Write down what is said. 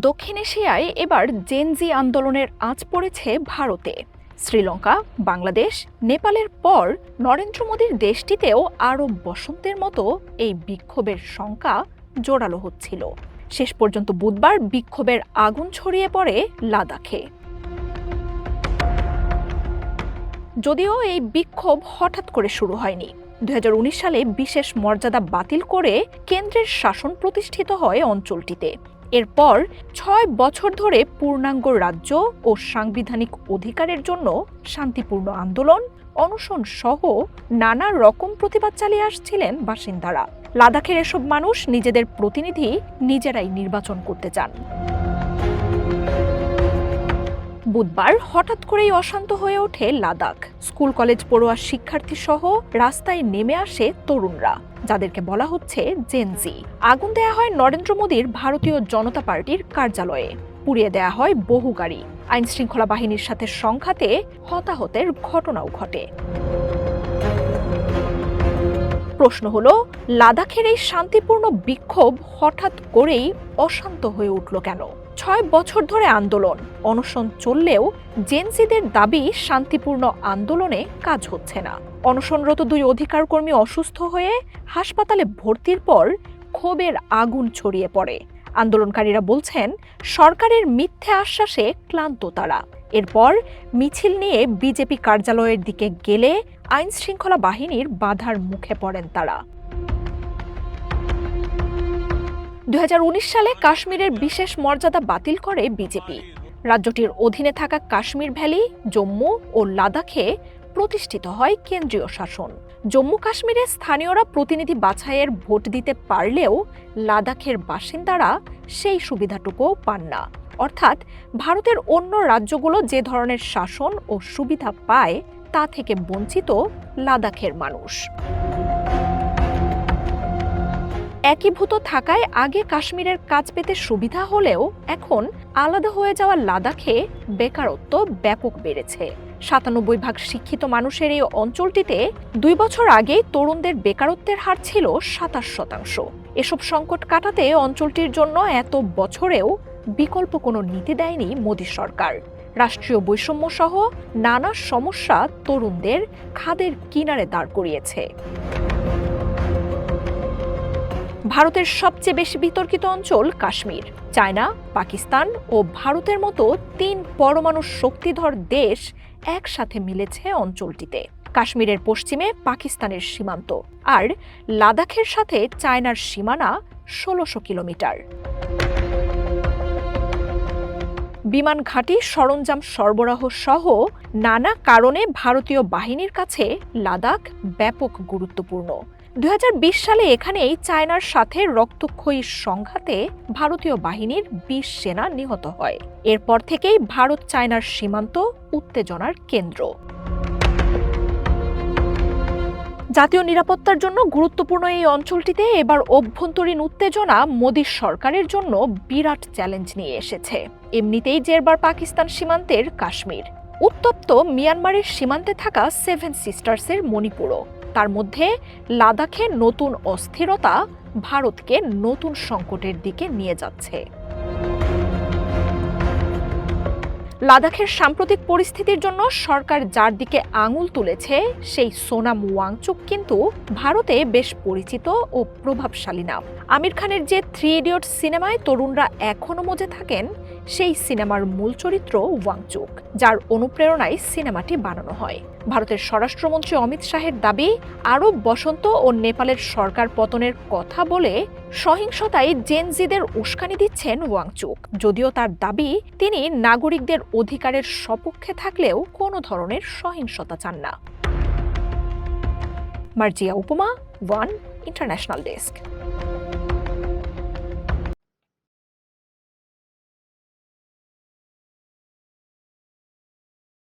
দক্ষিণ এশিয়ায় এবার জেনজি আন্দোলনের আঁচ পড়েছে ভারতে। শ্রীলঙ্কা, বাংলাদেশ, নেপালের পর নরেন্দ্র মোদীর দেশটিতেও আরব বসন্তের মতো এই বিক্ষোভের শঙ্কা জোরালো হচ্ছিল। শেষ পর্যন্ত বুধবার বিক্ষোভের আগুন ছড়িয়ে পড়ে লাদাখে। যদিও এই বিক্ষোভ হঠাৎ করে শুরু হয়নি। 2019 সালে বিশেষ মর্যাদা বাতিল করে কেন্দ্রের শাসন প্রতিষ্ঠিত হয় অঞ্চলটিতে। এরপর 6 বছর ধরে পূর্ণাঙ্গ রাজ্য ও সাংবিধানিক অধিকারের জন্য শান্তিপূর্ণ আন্দোলন, অনশন সহ নানা রকম প্রতিবাদ চালিয়ে আসছিলেন বাসিন্দারা। লাদাখের এসব মানুষ নিজেদের প্রতিনিধি নিজেরাই নির্বাচন করতে চান। বুধবার হঠাৎ করেই অশান্ত হয়ে ওঠে লাদাখ। স্কুল কলেজ পড়ুয়া শিক্ষার্থী সহ রাস্তায় নেমে আসে তরুণরা, যাদেরকে বলা হচ্ছে জেনজি। আগুন দেয়া হয় নরেন্দ্র মোদীর ভারতীয় জনতা পার্টির কার্যালয়ে, পুড়িয়ে দেয়া হয় বহু গাড়ি। আইন শৃঙ্খলা বাহিনীর সাথে সংঘাতে হতাহতের ঘটনাও ঘটে। প্রশ্ন হলো, লাদাখের এই শান্তিপূর্ণ বিক্ষোভ হঠাৎ করেই অশান্ত হয়ে উঠল কেন? 6 বছর ধরে আন্দোলন, অনশন চললেও জেনজিদের দাবি শান্তিপূর্ণ আন্দোলনে কাজ হচ্ছে না। অনশনরত 2 অধিকার কর্মী অসুস্থ হয়ে হাসপাতালে ভর্তির পর ক্ষোভের আগুন ছড়িয়ে পড়ে। আন্দোলনকারীরা বলছেন, সরকারের মিথ্যে আশ্বাসে ক্লান্ত তারা। এরপর মিছিল নিয়ে বিজেপি কার্যালয়ের দিকে গেলে আইন শৃঙ্খলা বাহিনীর বাধার মুখে পড়েন তারা। 2019 সালে কাশ্মীরের বিশেষ মর্যাদা বাতিল করে বিজেপি। রাজ্যটির অধীনে থাকা কাশ্মীর ভ্যালি, জম্মু ও লাদাখে প্রতিষ্ঠিত হয় কেন্দ্রীয় শাসন। জম্মু কাশ্মীরে স্থানীয়রা প্রতিনিধি বাছাইয়ের ভোট দিতে পারলেও লাদাখের বাসিন্দারা সেই সুবিধাটুকুও পান না। অর্থাৎ ভারতের অন্য রাজ্যগুলো যে ধরনের শাসন ও সুবিধা পায় তা থেকে বঞ্চিত লাদাখের মানুষ। একীভূত থাকায় আগে কাশ্মীরের কাজ পেতে সুবিধা হলেও এখন আলাদা হয়ে যাওয়া লাদাখে বেকারত্ব ব্যাপক বেড়েছে। 97% শিক্ষিত মানুষের এই অঞ্চলটিতে 2 বছর আগে তরুণদের বেকারত্বের হার ছিল 27%। এসব সংকট কাটাতে অঞ্চলটির জন্য এত বছরেও বিকল্প কোনো নীতি দেয়নি মোদী সরকার। রাষ্ট্রীয় বৈষম্য সহ নানা সমস্যা তরুণদের খাদের কিনারে দাঁড় করিয়েছে। ভারতের সবচেয়ে বেশি বিতর্কিত অঞ্চল কাশ্মীর। চায়না, পাকিস্তান ও ভারতের মতো 3 পরমাণু শক্তিধর দেশ একসাথে মিলেছে অঞ্চলটিতে। কাশ্মীরের পশ্চিমে পাকিস্তানের সীমান্ত, আর লাদাখের সাথে চায়নার সীমানা 1600 কিলোমিটার। বিমান ঘাঁটি, সরঞ্জাম সরবরাহ সহ নানা কারণে ভারতীয় বাহিনীর কাছে লাদাখ ব্যাপক গুরুত্বপূর্ণ। 2020 সালে এখানেই চায়নার সাথে রক্তক্ষয়ী সংঘাতে ভারতীয় বাহিনীর 20 সেনা নিহত হয়। এরপর থেকেই ভারত চায়নার সীমান্ত উত্তেজনার কেন্দ্র। জাতীয় নিরাপত্তার জন্য গুরুত্বপূর্ণ এই অঞ্চলটিতে এবার অভ্যন্তরীণ উত্তেজনা মোদী সরকারের জন্য বিরাট চ্যালেঞ্জ নিয়ে এসেছে। এমনিতেই জেরবার পাকিস্তান সীমান্তের কাশ্মীর, উত্তপ্ত মিয়ানমারের সীমান্তে থাকা 7 সিস্টার্সের মণিপুরও। তার মধ্যে লাদাখে নতুন অস্থিরতা ভারতকে নতুন সংকটের দিকে নিয়ে যাচ্ছে। লাদাখের সাম্প্রতিক পরিস্থিতির জন্য সরকার যার দিকে আঙুল তুলেছে সেই সোনাম ওয়াংচুক কিন্তু ভারতে বেশ পরিচিত ও প্রভাবশালী নাম। আমির খানের যে 3 ইডিয়টস সিনেমায় তরুণরা এখনো মজে থাকেন, সেই সিনেমার মূল চরিত্র ওয়াংচুক, যার অনুপ্রেরণায় সিনেমাটি বানানো হয়। ভারতের স্বরাষ্ট্রমন্ত্রী অমিত শাহের দাবি, আরব বসন্ত ও নেপালের সরকার পতনের কথা বলে সহিংসতায় জেনজিদের উস্কানি দিচ্ছেন ওয়াংচুক। যদিও তার দাবি, তিনি নাগরিকদের অধিকারের সপক্ষে থাকলেও কোনো ধরনের সহিংসতা চান না। মার্জিয়া উপমা, ওয়ান ইন্টারন্যাশনাল ডেস্ক।